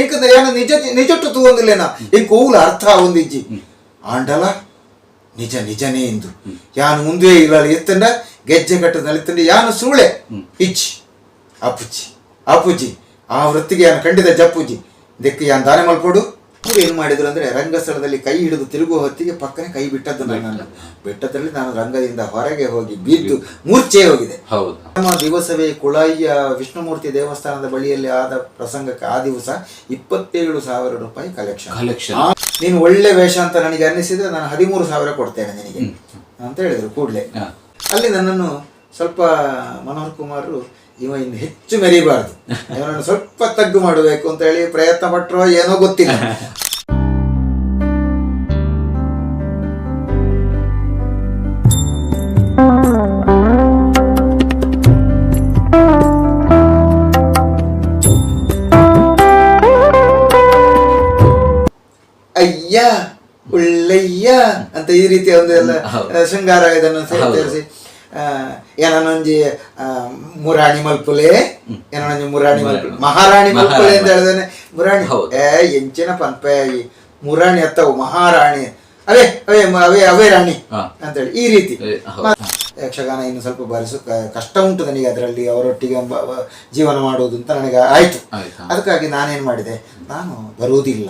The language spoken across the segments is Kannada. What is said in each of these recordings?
ಎಂಕಂದ್ರೆ ಯಾನ ನಿಜ ನಿಜಟ್ಟು ತಗೊಂದಿಲ್ಲೇನ ಎಂಕ್ ಹೂಲ ಅರ್ಥ ಒಂದಿಜ್ಜಿ ಆಂಡಲ ನಿಜ ನಿಜನೇ ಎಂದು ಯಾನು ಮುಂದೆ ಇರಲಿ ಎತ್ತಂಡ ಗೆಜ್ಜೆ ಕಟ್ಟದಲ್ಲಿ ಯಾನು ಸುಳ್ಳೆ ಇಚ್ಚಿ ಅಪ್ಪುಚ್ಚಿ ಅಪ್ಪುಜಿ ಆ ವೃತ್ತಿಗೆ ಯಾನು ಖಂಡಿತ ಜಪ್ಪುಜಿ ಇದಕ್ಕೆ ಯಾನು ದಾನ ಮಲ್ಪಡು. ಅವ್ರು ಏನು ಮಾಡಿದ್ರು ಅಂದರೆ ರಂಗಸ್ಥಳದಲ್ಲಿ ಕೈ ಹಿಡಿದು ತಿರುಗುವ ಹೊತ್ತಿಗೆ ಪಕ್ಕನೆ ಕೈ ಬಿಟ್ಟದ್ದು ನಾನು ಬೆಟ್ಟದಲ್ಲಿ ನಾನು ರಂಗದಿಂದ ಹೊರಗೆ ಹೋಗಿ ಬಿದ್ದು ಮೂರ್ಛೆ ಹೋಗಿದೆ. ನಮ್ಮ ದಿವಸವೇ ಕುಳಾಯಿಯ ವಿಷ್ಣುಮೂರ್ತಿ ದೇವಸ್ಥಾನದ ಬಳಿಯಲ್ಲಿ ಆದ ಪ್ರಸಂಗಕ್ಕೆ ಆ ದಿವಸ 27,000 ರೂಪಾಯಿ ಕಲೆಕ್ಷನ್. ನೀನು ಒಳ್ಳೆ ವೇಷ ಅಂತ ನನಗೆ ಅನ್ನಿಸಿದ್ರೆ ನಾನು 13,000 ಕೊಡ್ತೇನೆ ನಿನಗೆ ಅಂತ ಹೇಳಿದ್ರು ಕೂಡಲೇ. ಅಲ್ಲಿ ನನ್ನನ್ನು ಸ್ವಲ್ಪ ಮನೋಹರ್ ಕುಮಾರ್ ಇವ ಇನ್ನು ಹೆಚ್ಚು ಮೆರಿಬಾರ್ದು, ಇವನನ್ನು ಸ್ವಲ್ಪ ತಗ್ಗು ಮಾಡಬೇಕು ಅಂತ ಹೇಳಿ ಪ್ರಯತ್ನ ಪಟ್ಟರೋ ಏನೋ ಗೊತ್ತಿಲ್ಲ. ಅಯ್ಯ ಒಳ್ಳೆಯ್ಯ ಅಂತ ಈ ರೀತಿಯ ಒಂದು ಎಲ್ಲ ಶೃಂಗಾರ ಇದನ್ನು ಸೇರಿಸಿ ಏನೊಂಜಿ ಮುರಾಣಿ ಮಲ್ಪುಲೆ ಏನೊಂಜಿ ಮುರಾಣಿ ಮಲ್ಪುಲೆ ಮಹಾರಾಣಿ ಮಲ್ಪುಲೆ ಅಂತ ಹೇಳಿದಾನೆ. ಮುರಾಣಿ ಎಂಚಿನ ಪನ್ಪಾಯಿ ಮುರಾಣಿ ಅತ್ತವು ಮಹಾರಾಣಿ ಅವೇ ಅವೇ ಅವೇ ಅವೇ ರಾಣಿ ಅಂತೇಳಿ ಈ ರೀತಿ. ಯಕ್ಷಗಾನ ಇನ್ನು ಸ್ವಲ್ಪ ಬರೆಸು ಕಷ್ಟ ಉಂಟು ನನಗೆ, ಅದರಲ್ಲಿ ಅವರೊಟ್ಟಿಗೆ ಜೀವನ ಮಾಡುವುದು ಅಂತ ನನಗೆ ಆಯ್ತು. ಅದಕ್ಕಾಗಿ ನಾನೇನು ಮಾಡಿದೆ, ನಾನು ಬರುವುದಿಲ್ಲ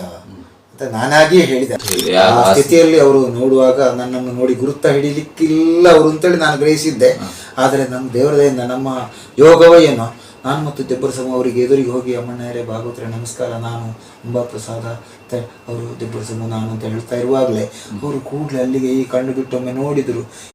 ಅಂತ ನಾನಾಗಿಯೇ ಹೇಳಿದೆ. ಆ ಸ್ಥಿತಿಯಲ್ಲಿ ಅವರು ನೋಡುವಾಗ ನನ್ನನ್ನು ನೋಡಿ ಗುರುತ ಹಿಡಿಲಿಕ್ಕಿಲ್ಲ ಅವರು ಅಂತೇಳಿ ನಾನು ಗ್ರಹಿಸಿದ್ದೆ. ಆದರೆ ನಮ್ಮ ದೇವರದಿಂದ ನಮ್ಮ ಯೋಗವೋ ಏನೋ, ನಾನು ಮತ್ತು ದೆಬ್ಬರಸಮ ಅವರಿಗೆ ಎದುರಿಗೆ ಹೋಗಿ ಅಮ್ಮಣ್ಣರೇ ಭಾಗವತರೆ ನಮಸ್ಕಾರ, ನಾನು ಅಂಬಾ ಪ್ರಸಾದ ಅವರು ದೆಬ್ಬರಸಮ ನಾನು ಅಂತ ಹೇಳ್ತಾ ಇರುವಾಗಲೇ ಅವರು ಕೂಡಲೇ ಅಲ್ಲಿಗೆ ಈ ಕಣ್ಣು ಬಿಟ್ಟೊಮ್ಮೆ ನೋಡಿದರು.